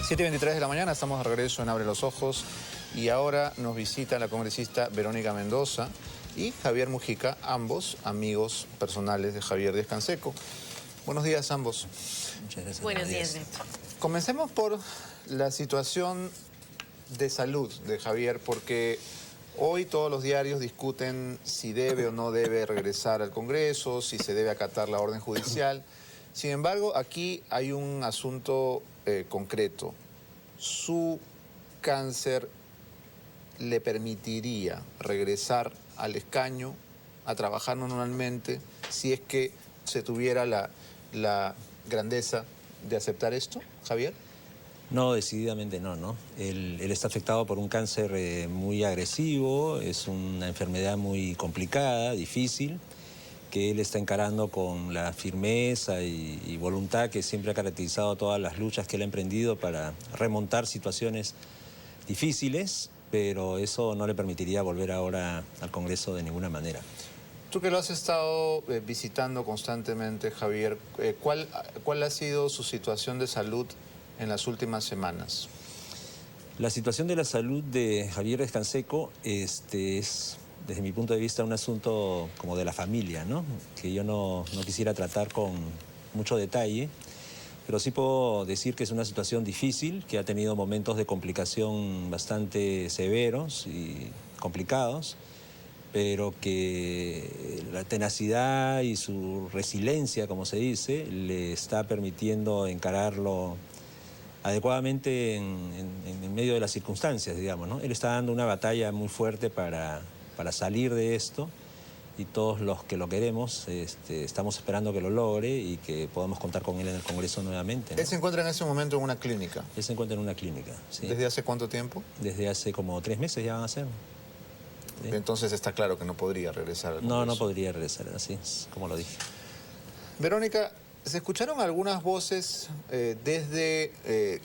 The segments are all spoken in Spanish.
7:23 de la mañana, estamos de regreso en Abre los Ojos y ahora nos visita la congresista Verónica Mendoza y Javier Mujica, ambos amigos personales de Javier Díaz-Canseco. Buenos días ambos. Muchas gracias. Buenos días, Beto. Comencemos por la situación de salud de Javier, porque hoy todos los diarios discuten si debe o no debe regresar al Congreso, si se debe acatar la orden judicial. Sin embargo, aquí hay un asunto concreto. ¿Su cáncer le permitiría regresar al escaño, a trabajar normalmente, si es que se tuviera la grandeza de aceptar esto, Javier? No, decididamente no. Él está afectado por un cáncer muy agresivo, es una enfermedad muy complicada, difícil, que él está encarando con la firmeza y voluntad que siempre ha caracterizado todas las luchas que él ha emprendido para remontar situaciones difíciles, pero eso no le permitiría volver ahora al Congreso de ninguna manera. Tú que lo has estado visitando constantemente, Javier, ¿cuál ha sido su situación de salud en las últimas semanas? La situación de la salud de Javier Díaz-Canseco es, desde mi punto de vista, un asunto como de la familia, ¿no? Que yo no quisiera tratar con mucho detalle, pero sí puedo decir que es una situación difícil, que ha tenido momentos de complicación bastante severos y complicados, pero que la tenacidad y su resiliencia, como se dice, le está permitiendo encararlo adecuadamente en medio de las circunstancias, digamos, ¿no? Él está dando una batalla muy fuerte para salir de esto, y todos los que lo queremos estamos esperando que lo logre y que podamos contar con él en el Congreso nuevamente, ¿no? Él se encuentra en ese momento en una clínica. Él se encuentra en una clínica, sí. ¿Desde hace cuánto tiempo? Desde hace como 3 meses ya van a ser. ¿Sí? Entonces está claro que no podría regresar al Congreso. No podría regresar, así es, como lo dije. Verónica, se escucharon algunas voces desde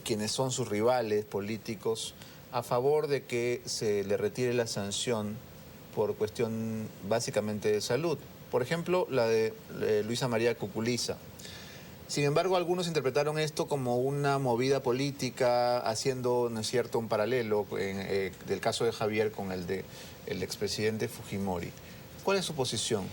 quienes son sus rivales políticos a favor de que se le retire la sanción por cuestión básicamente de salud. Por ejemplo, la de Luisa María Cuculiza. Sin embargo, algunos interpretaron esto como una movida política, haciendo, ¿no es cierto?, un paralelo del caso de Javier con el del expresidente Fujimori. ¿Cuál es su posición?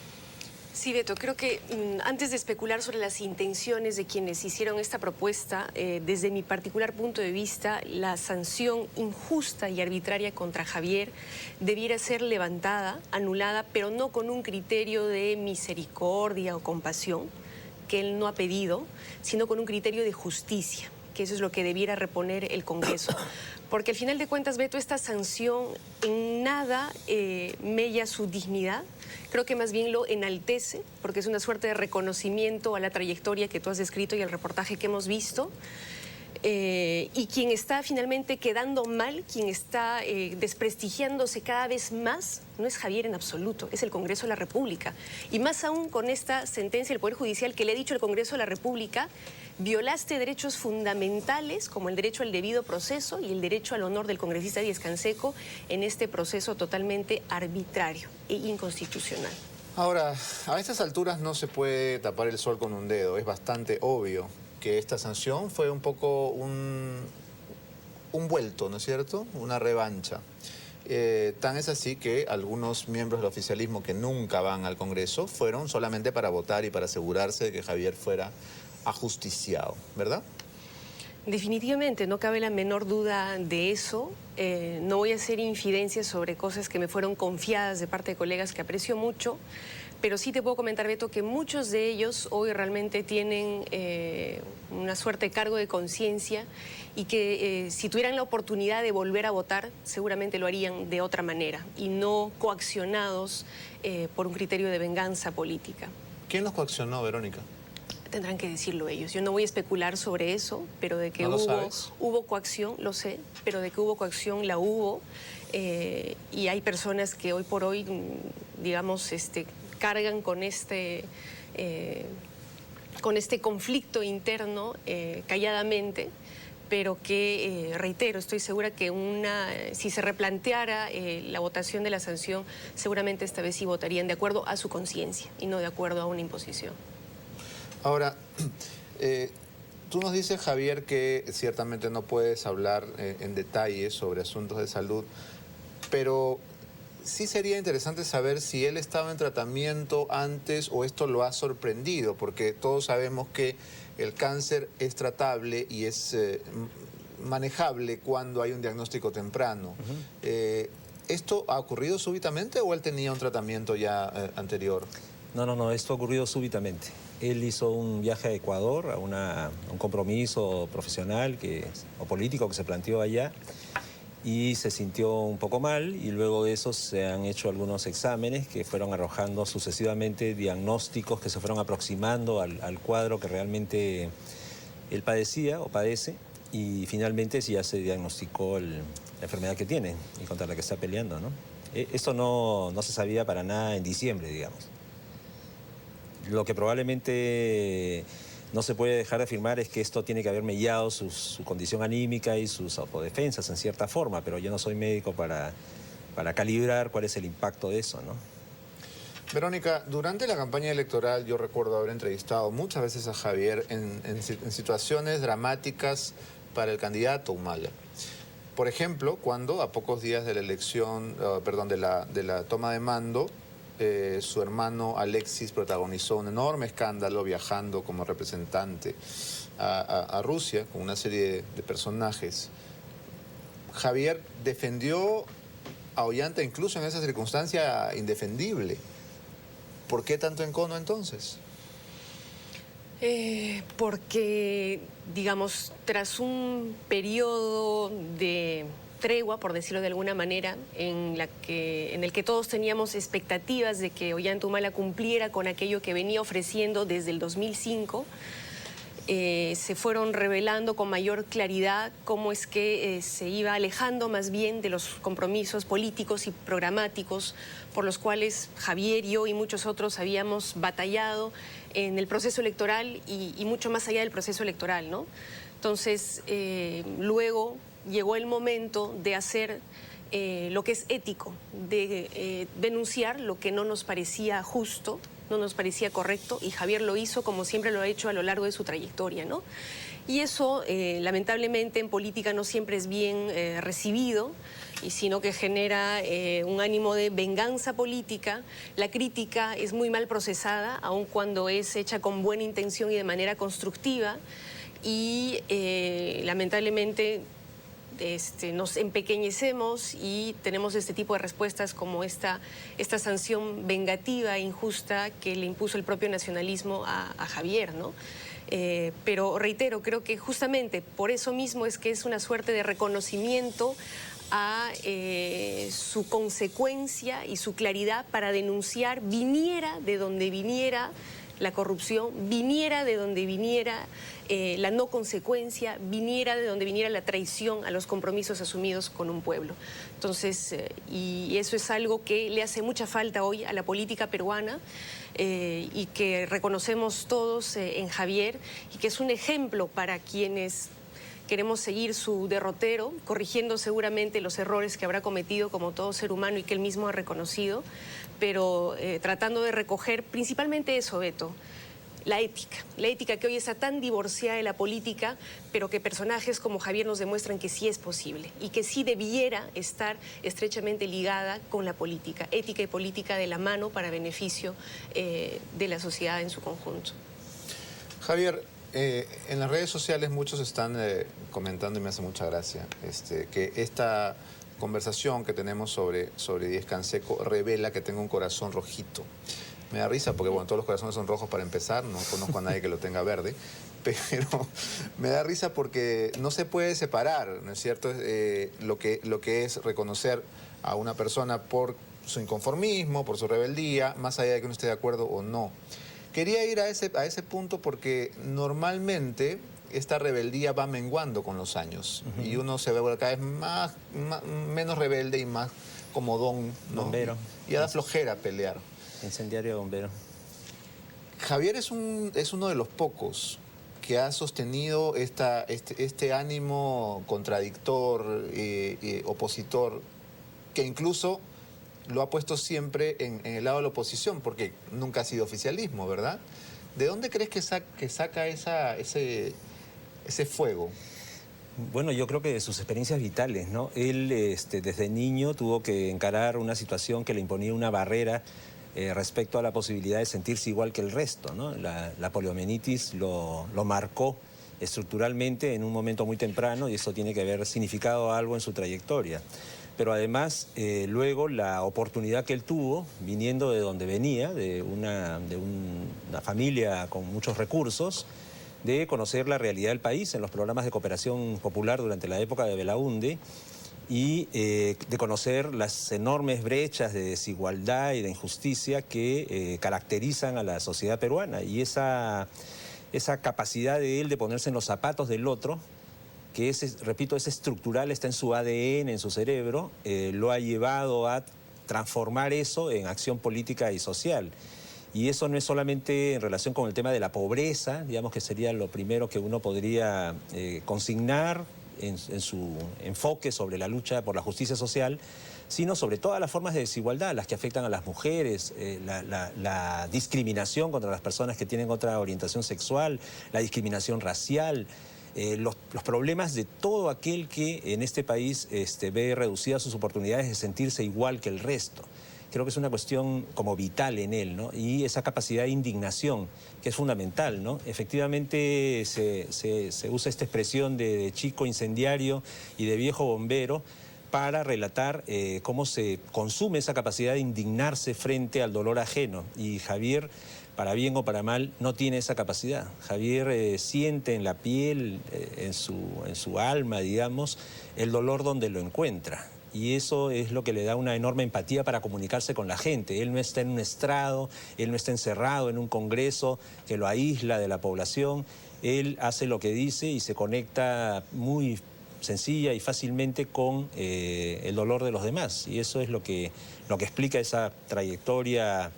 Sí, Beto, creo que antes de especular sobre las intenciones de quienes hicieron esta propuesta, desde mi particular punto de vista, la sanción injusta y arbitraria contra Javier debiera ser levantada, anulada, pero no con un criterio de misericordia o compasión, que él no ha pedido, sino con un criterio de justicia, que eso es lo que debiera reponer el Congreso. Porque al final de cuentas, Beto, esta sanción en nada mella su dignidad. Creo que más bien lo enaltece, porque es una suerte de reconocimiento a la trayectoria que tú has descrito y al reportaje que hemos visto. Y quien está finalmente quedando mal, quien está desprestigiándose cada vez más, no es Javier en absoluto, es el Congreso de la República. Y más aún con esta sentencia del Poder Judicial que le ha dicho el Congreso de la República: violaste derechos fundamentales como el derecho al debido proceso y el derecho al honor del congresista Díaz-Canseco en este proceso totalmente arbitrario e inconstitucional. Ahora, a estas alturas no se puede tapar el sol con un dedo, es bastante obvio que esta sanción fue un poco un vuelto, ¿no es cierto?, una revancha. Tan es así que algunos miembros del oficialismo que nunca van al Congreso fueron solamente para votar y para asegurarse de que Javier fuera ajusticiado, ¿verdad? Definitivamente, no cabe la menor duda de eso. No voy a hacer infidencias sobre cosas que me fueron confiadas de parte de colegas que aprecio mucho, pero sí te puedo comentar, Beto, que muchos de ellos hoy realmente tienen una suerte de cargo de conciencia y que si tuvieran la oportunidad de volver a votar, seguramente lo harían de otra manera y no coaccionados por un criterio de venganza política. ¿Quién los coaccionó, Verónica? Tendrán que decirlo ellos. Yo no voy a especular sobre eso, pero de que hubo coacción, lo sé, pero de que hubo coacción, la hubo. Y hay personas que hoy por hoy, digamos, cargan con este conflicto interno calladamente, pero que, reitero, estoy segura que si se replanteara la votación de la sanción, seguramente esta vez sí votarían de acuerdo a su conciencia y no de acuerdo a una imposición. Ahora, Tú nos dices, Javier, que ciertamente no puedes hablar en detalle sobre asuntos de salud, pero sí sería interesante saber si él estaba en tratamiento antes o esto lo ha sorprendido, porque todos sabemos que el cáncer es tratable y es manejable cuando hay un diagnóstico temprano. ¿Esto ha ocurrido súbitamente o él tenía un tratamiento ya anterior? No, esto ha ocurrido súbitamente. Él hizo un viaje a Ecuador, a un compromiso profesional o político que se planteó allá, y se sintió un poco mal, y luego de eso se han hecho algunos exámenes que fueron arrojando sucesivamente diagnósticos que se fueron aproximando al cuadro que realmente él padecía o padece, y finalmente ya se diagnosticó la enfermedad que tiene y contra la que está peleando, ¿no? Esto no se sabía para nada en diciembre, digamos. Lo que probablemente no se puede dejar de afirmar es que esto tiene que haber mellado su condición anímica y sus autodefensas en cierta forma, pero yo no soy médico para calibrar cuál es el impacto de eso, ¿no? Verónica, durante la campaña electoral yo recuerdo haber entrevistado muchas veces a Javier en situaciones dramáticas para el candidato Humala. Por ejemplo, cuando a pocos días de la elección, de la toma de mando, su hermano Alexis protagonizó un enorme escándalo viajando como representante a Rusia con una serie de personajes. Javier defendió a Ollanta incluso en esa circunstancia indefendible. ¿Por qué tanto encono entonces? Porque, digamos, tras un periodo de tregua, por decirlo de alguna manera, en el que todos teníamos expectativas de que Ollanta Humala cumpliera con aquello que venía ofreciendo desde el 2005, se fueron revelando con mayor claridad cómo es que se iba alejando más bien de los compromisos políticos y programáticos por los cuales Javier, yo y muchos otros habíamos batallado en el proceso electoral y mucho más allá del proceso electoral, ¿no? Entonces, luego llegó el momento de hacer lo que es ético, de denunciar lo que no nos parecía justo, no nos parecía correcto, y Javier lo hizo como siempre lo ha hecho a lo largo de su trayectoria, ¿no? Y eso, lamentablemente, en política no siempre es bien recibido, y sino que genera un ánimo de venganza política. La crítica es muy mal procesada, aun cuando es hecha con buena intención y de manera constructiva, y lamentablemente nos empequeñecemos y tenemos este tipo de respuestas como esta sanción vengativa e injusta que le impuso el propio nacionalismo a Javier, ¿no? Pero reitero, creo que justamente por eso mismo es que es una suerte de reconocimiento a su consecuencia y su claridad para denunciar, viniera de donde viniera la corrupción, viniera de donde viniera la no consecuencia, viniera de donde viniera la traición a los compromisos asumidos con un pueblo. Entonces, y eso es algo que le hace mucha falta hoy a la política peruana y que reconocemos todos en Javier, y que es un ejemplo para quienes queremos seguir su derrotero, corrigiendo seguramente los errores que habrá cometido como todo ser humano y que él mismo ha reconocido, pero tratando de recoger principalmente eso, Beto, la ética que hoy está tan divorciada de la política, pero que personajes como Javier nos demuestran que sí es posible y que sí debiera estar estrechamente ligada con la política, ética y política de la mano para beneficio de la sociedad en su conjunto. Javier, en las redes sociales muchos están comentando, y me hace mucha gracia, que esta conversación que tenemos sobre Díez Canseco revela que tengo un corazón rojito. Me da risa porque, bueno, todos los corazones son rojos para empezar, no conozco a nadie que lo tenga verde, pero me da risa porque no se puede separar, ¿no es cierto? Lo que es reconocer a una persona por su inconformismo, por su rebeldía, más allá de que uno esté de acuerdo o no. Quería ir a ese punto porque normalmente esta rebeldía va menguando con los años y uno se ve cada vez menos rebelde y más comodón, ¿no? Bombero. Y da flojera pelear. Incendiario bombero. Javier es uno de los pocos que ha sostenido este ánimo contradictor, opositor, que incluso lo ha puesto siempre en el lado de la oposición, porque nunca ha sido oficialismo, ¿verdad? ¿De dónde crees que saca ese fuego? Bueno, yo creo que de sus experiencias vitales, ¿no? Él desde niño tuvo que encarar una situación que le imponía una barrera respecto a la posibilidad de sentirse igual que el resto, ¿no? La poliomielitis lo marcó estructuralmente en un momento muy temprano y eso tiene que haber significado algo en su trayectoria. Pero además, luego la oportunidad que él tuvo, viniendo de donde venía, de una familia con muchos recursos, de conocer la realidad del país en los programas de cooperación popular durante la época de Belaúnde y de conocer las enormes brechas de desigualdad y de injusticia que caracterizan a la sociedad peruana. Y esa capacidad de él de ponerse en los zapatos del otro, que repito, es estructural, está en su ADN, en su cerebro, lo ha llevado a transformar eso en acción política y social. Y eso no es solamente en relación con el tema de la pobreza, digamos que sería lo primero que uno podría consignar en su enfoque sobre la lucha por la justicia social, sino sobre todas las formas de desigualdad, las que afectan a las mujeres, la discriminación contra las personas que tienen otra orientación sexual, la discriminación racial, los problemas de todo aquel que en este país ve reducidas sus oportunidades de sentirse igual que el resto. Creo que es una cuestión como vital en él, ¿no? Y esa capacidad de indignación, que es fundamental, ¿no? Efectivamente se usa esta expresión de chico incendiario y de viejo bombero para relatar cómo se consume esa capacidad de indignarse frente al dolor ajeno. Y Javier, para bien o para mal, no tiene esa capacidad. Javier siente en la piel, en su alma, digamos, el dolor donde lo encuentra. Y eso es lo que le da una enorme empatía para comunicarse con la gente. Él no está en un estrado, él no está encerrado en un congreso que lo aísla de la población. Él hace lo que dice y se conecta muy sencilla y fácilmente con el dolor de los demás. Y eso es lo que explica esa trayectoria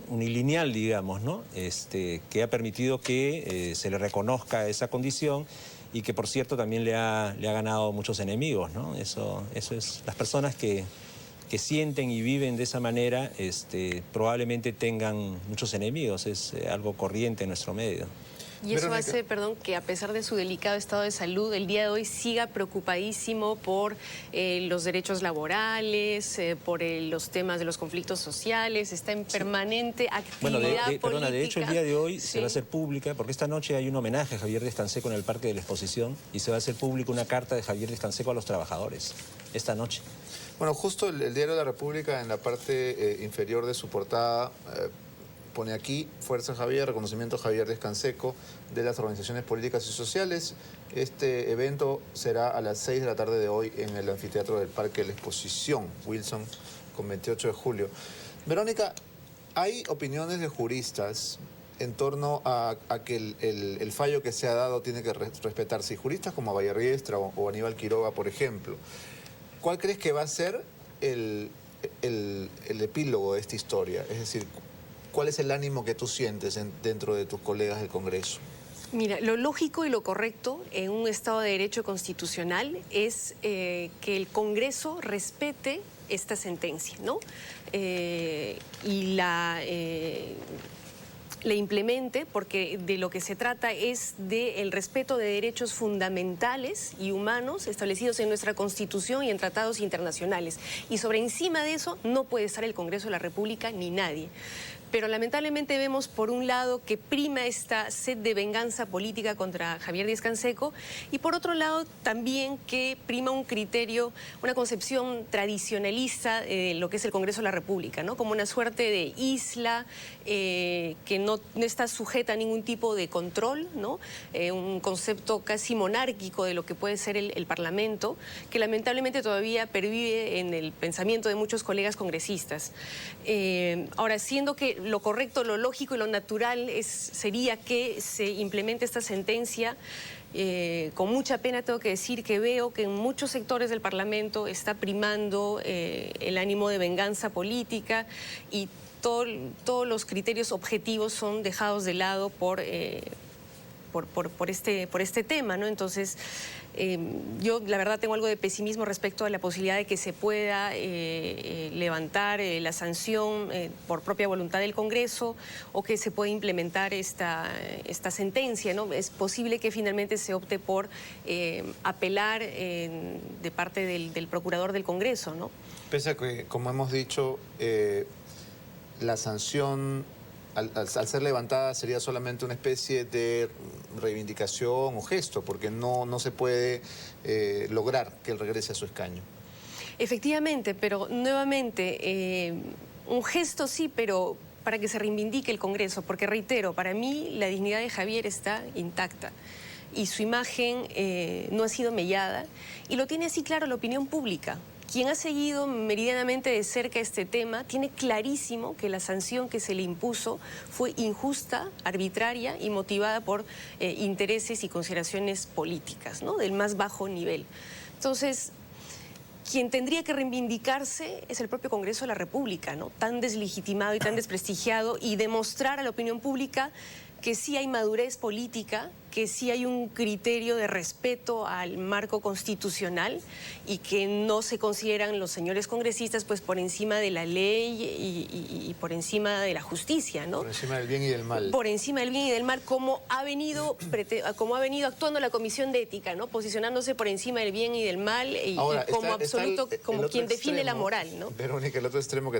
unilineal, digamos, ¿no? Que ha permitido que se le reconozca esa condición y que, por cierto, también le ha ganado muchos enemigos, ¿no? Eso es, las personas que sienten y viven de esa manera probablemente tengan muchos enemigos, es algo corriente en nuestro medio. Y eso hace, perdón, que a pesar de su delicado estado de salud, el día de hoy siga preocupadísimo por los derechos laborales, por los temas de los conflictos sociales, está en permanente actividad política. Perdona, de hecho el día de hoy se va a hacer pública, porque esta noche hay un homenaje a Javier Díaz Canseco en el Parque de la Exposición y se va a hacer pública una carta de Javier Díaz Canseco a los trabajadores, esta noche. Bueno, justo el Diario de la República, en la parte inferior de su portada, pone aquí, Fuerza Javier, reconocimiento a Javier Díaz Canseco de las organizaciones políticas y sociales. Este evento será a las 6 de la tarde de hoy en el anfiteatro del Parque de la Exposición, Wilson, con 28 de julio. Verónica, hay opiniones de juristas en torno a que el fallo que se ha dado tiene que respetarse. Y juristas como Bayerriestra o Aníbal Quiroga, por ejemplo. ¿Cuál crees que va a ser el epílogo de esta historia? Es decir, ¿cuál es el ánimo que tú sientes dentro de tus colegas del Congreso? Mira, lo lógico y lo correcto en un Estado de Derecho constitucional es que el Congreso respete esta sentencia, ¿no? Y la implemente, porque de lo que se trata es del respeto de derechos fundamentales y humanos establecidos en nuestra Constitución y en tratados internacionales. Y sobre encima de eso no puede estar el Congreso de la República ni nadie. Pero lamentablemente vemos, por un lado, que prima esta sed de venganza política contra Javier Díaz Canseco y, por otro lado, también que prima un criterio, una concepción tradicionalista de lo que es el Congreso de la República, ¿no? Como una suerte de isla que no está sujeta a ningún tipo de control, ¿no? Un concepto casi monárquico de lo que puede ser el Parlamento, que lamentablemente todavía pervive en el pensamiento de muchos colegas congresistas. Ahora, siendo que lo correcto, lo lógico y lo natural sería que se implemente esta sentencia. Con mucha pena tengo que decir que veo que en muchos sectores del Parlamento está primando el ánimo de venganza política y todos los criterios objetivos son dejados de lado por por este tema, ¿no? Entonces, yo la verdad tengo algo de pesimismo respecto a la posibilidad de que se pueda levantar la sanción por propia voluntad del Congreso o que se pueda implementar esta sentencia, ¿no? Es posible que finalmente se opte por apelar de parte del procurador del Congreso, ¿no? Pese a que, como hemos dicho, la sanción al ser levantada sería solamente una especie de reivindicación o gesto, porque no se puede lograr que él regrese a su escaño. Efectivamente, pero nuevamente, un gesto sí, pero para que se reivindique el Congreso, porque reitero, para mí la dignidad de Javier está intacta y su imagen no ha sido mellada, y lo tiene así claro la opinión pública. Quien ha seguido meridianamente de cerca este tema tiene clarísimo que la sanción que se le impuso fue injusta, arbitraria y motivada por intereses y consideraciones políticas, ¿no? Del más bajo nivel. Entonces, quien tendría que reivindicarse es el propio Congreso de la República, ¿no? Tan deslegitimado y tan desprestigiado, y demostrar a la opinión pública que sí hay madurez política, que sí hay un criterio de respeto al marco constitucional y que no se consideran los señores congresistas pues por encima de la ley y por encima de la justicia, ¿no? Por encima del bien y del mal. Por encima del bien y del mal, como ha venido actuando la Comisión de Ética, ¿no? Posicionándose por encima del bien y del mal Ahora, y como absoluto, como quien define la extremo, moral, ¿no? Verónica, el otro extremo que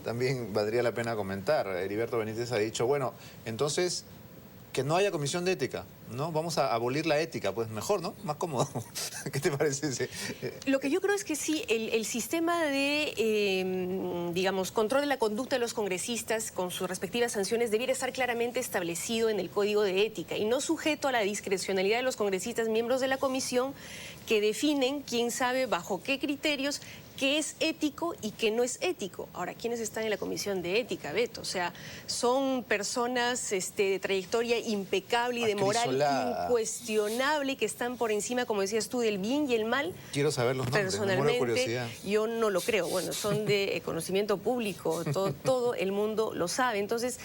también valdría la pena comentar. Heriberto Benítez ha dicho, bueno, entonces que no haya comisión de ética, ¿no? Vamos a abolir la ética, pues mejor, ¿no? Más cómodo. ¿Qué te parece ese? Lo que yo creo es que sí, el sistema de, digamos, control de la conducta de los congresistas con sus respectivas sanciones debiera estar claramente establecido en el Código de Ética y no sujeto a la discrecionalidad de los congresistas miembros de la comisión que definen, quién sabe bajo qué criterios, qué es ético y qué no es ético. Ahora, ¿quiénes están en la Comisión de Ética, Beto? O sea, son personas de trayectoria impecable y de moral incuestionable que están por encima, como decías tú, del bien y el mal. Quiero saber los nombres, me muero de curiosidad. Yo no lo creo. Bueno, son de conocimiento público, todo el mundo lo sabe. Entonces,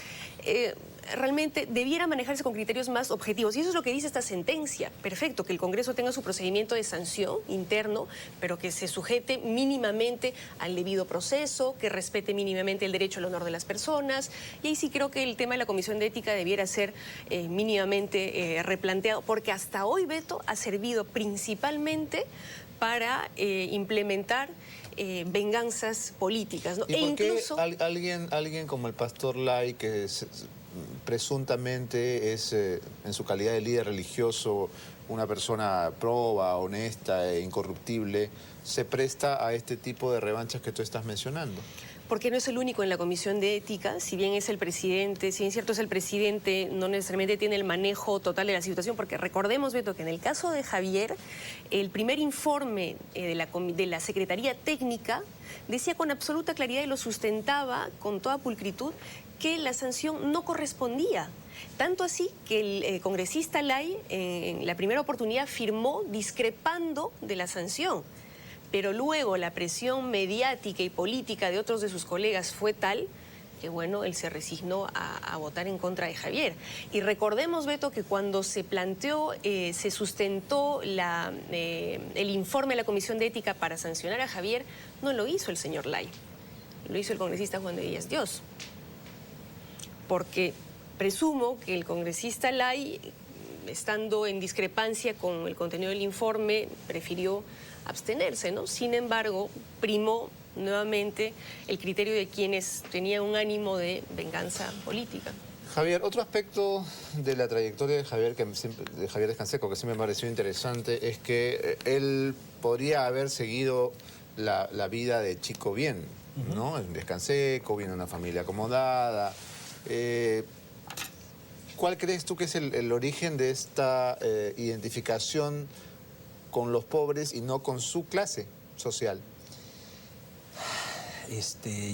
realmente debiera manejarse con criterios más objetivos. Y eso es lo que dice esta sentencia. Perfecto, que el Congreso tenga su procedimiento de sanción interno, pero que se sujete mínimamente al debido proceso, que respete mínimamente el derecho al honor de las personas. Y ahí sí creo que el tema de la Comisión de Ética debiera ser mínimamente replanteado, porque hasta hoy, Beto, ha servido principalmente para implementar venganzas políticas, ¿no? ¿Y por qué alguien como el pastor Lay, que presuntamente es, en su calidad de líder religioso, una persona proba, honesta e incorruptible, se presta a este tipo de revanchas que tú estás mencionando? Porque no es el único en la Comisión de Ética, si bien es el presidente, si bien es cierto es el presidente, no necesariamente tiene el manejo total de la situación, porque recordemos, Beto, que en el caso de Javier, el primer informe de la Secretaría Técnica decía con absoluta claridad y lo sustentaba con toda pulcritud que la sanción no correspondía. Tanto así que el congresista Lay en la primera oportunidad firmó discrepando de la sanción. Pero luego la presión mediática y política de otros de sus colegas fue tal que, bueno, él se resignó a votar en contra de Javier. Y recordemos, Beto, que cuando se planteó, se sustentó el informe de la Comisión de Ética para sancionar a Javier, no lo hizo el señor Lay, lo hizo el congresista Juan de Díaz Dios. Porque presumo que el congresista Lay, estando en discrepancia con el contenido del informe, prefirió abstenerse, ¿no? Sin embargo, primó nuevamente el criterio de quienes tenían un ánimo de venganza política. Javier, otro aspecto de la trayectoria de Javier Canseco, que siempre me pareció interesante, es que él podría haber seguido la vida de chico bien, ¿no? En Canseco, viene de una familia acomodada. ¿Cuál crees tú que es el origen de esta identificación con los pobres y no con su clase social?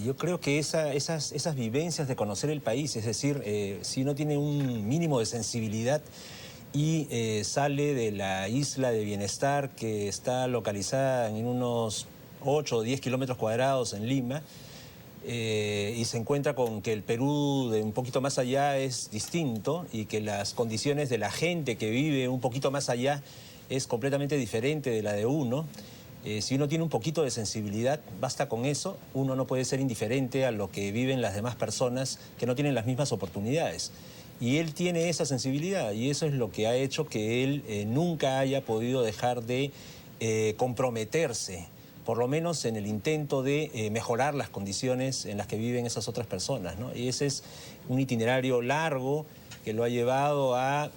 Yo creo que esas vivencias de conocer el país, es decir, si uno tiene un mínimo de sensibilidad y sale de la isla de bienestar que está localizada en unos 8 o 10 kilómetros cuadrados en Lima, y se encuentra con que el Perú de un poquito más allá es distinto y que las condiciones de la gente que vive un poquito más allá es completamente diferente de la de uno. Si uno tiene un poquito de sensibilidad, basta con eso. Uno no puede ser indiferente a lo que viven las demás personas que no tienen las mismas oportunidades. Y él tiene esa sensibilidad y eso es lo que ha hecho que él nunca haya podido dejar de comprometerse, por lo menos en el intento de mejorar las condiciones en las que viven esas otras personas, ¿no? Y ese es un itinerario largo que lo ha llevado a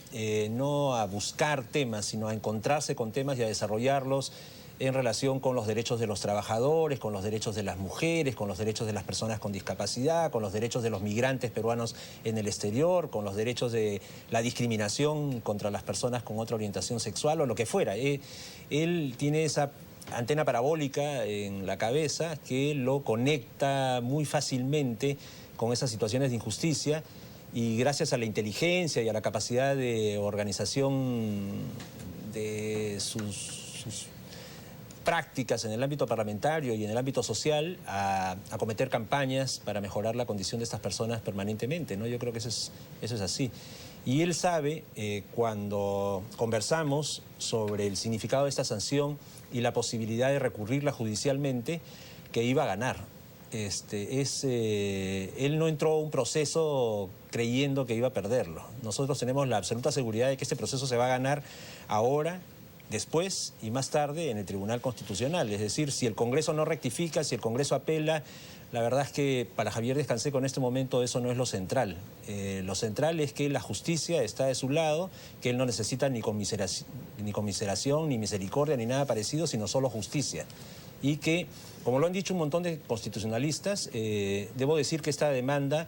no a buscar temas, sino a encontrarse con temas y a desarrollarlos en relación con los derechos de los trabajadores, con los derechos de las mujeres, con los derechos de las personas con discapacidad, con los derechos de los migrantes peruanos en el exterior, con los derechos de la discriminación contra las personas con otra orientación sexual o lo que fuera. Él tiene esa antena parabólica en la cabeza que lo conecta muy fácilmente con esas situaciones de injusticia y gracias a la inteligencia y a la capacidad de organización de sus prácticas en el ámbito parlamentario y en el ámbito social a acometer campañas para mejorar la condición de estas personas permanentemente, ¿no? Yo creo que eso es así. Y él sabe, cuando conversamos sobre el significado de esta sanción y la posibilidad de recurrirla judicialmente, que iba a ganar. Él no entró a un proceso creyendo que iba a perderlo. Nosotros tenemos la absoluta seguridad de que este proceso se va a ganar ahora, después y más tarde en el Tribunal Constitucional. Es decir, si el Congreso no rectifica, si el Congreso apela, la verdad es que para Javier Díaz Canseco en este momento eso no es lo central. Lo central es que la justicia está de su lado, que él no necesita ni conmiseración, ni misericordia, ni nada parecido, sino solo justicia. Y que, como lo han dicho un montón de constitucionalistas, debo decir que esta demanda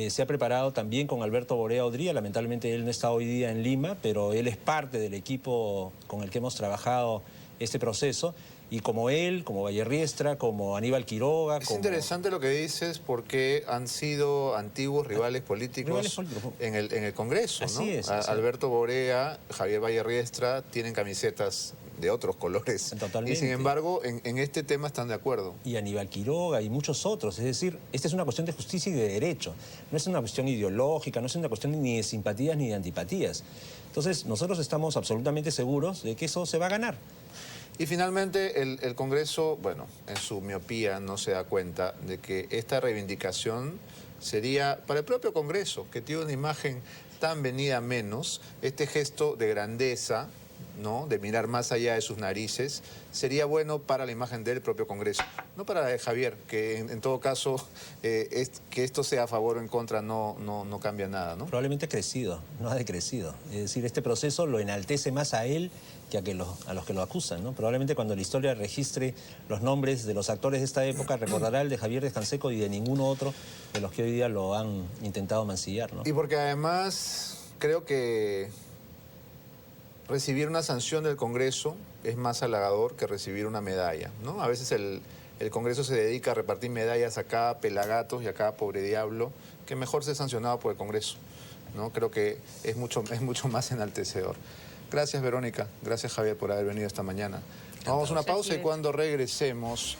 se ha preparado también con Alberto Borea Odría. Lamentablemente él no está hoy día en Lima, pero él es parte del equipo con el que hemos trabajado este proceso. Y como él, como Vallerriestra, como Aníbal Quiroga... Es interesante lo que dices porque han sido antiguos rivales políticos en el Congreso, ¿no? Así es. Alberto Borea, Javier Vallerriestra tienen camisetas de otros colores. Totalmente. Y sin embargo, en este tema están de acuerdo. Y Aníbal Quiroga y muchos otros. Es decir, esta es una cuestión de justicia y de derecho. No es una cuestión ideológica, no es una cuestión ni de simpatías ni de antipatías. Entonces, nosotros estamos absolutamente seguros de que eso se va a ganar. Y finalmente el Congreso, bueno, en su miopía no se da cuenta de que esta reivindicación sería para el propio Congreso, que tiene una imagen tan venida menos, este gesto de grandeza, ¿no?, de mirar más allá de sus narices, sería bueno para la imagen del propio Congreso. No para la de Javier, que en todo caso, que esto sea a favor o en contra no cambia nada, ¿no? Probablemente ha crecido, no ha decrecido. Es decir, este proceso lo enaltece más a él que a los que lo acusan, ¿no? Probablemente cuando la historia registre los nombres de los actores de esta época, recordará el de Javier Díaz Canseco y de ninguno otro de los que hoy día lo han intentado mancillar, ¿no? Y porque además creo que recibir una sanción del Congreso es más halagador que recibir una medalla, ¿no? A veces el Congreso se dedica a repartir medallas a cada pelagatos y a cada pobre diablo, que mejor ser sancionado por el Congreso, ¿no? Creo que es mucho más enaltecedor. Gracias, Verónica. Gracias, Javier, por haber venido esta mañana. Vamos a una pausa y cuando regresemos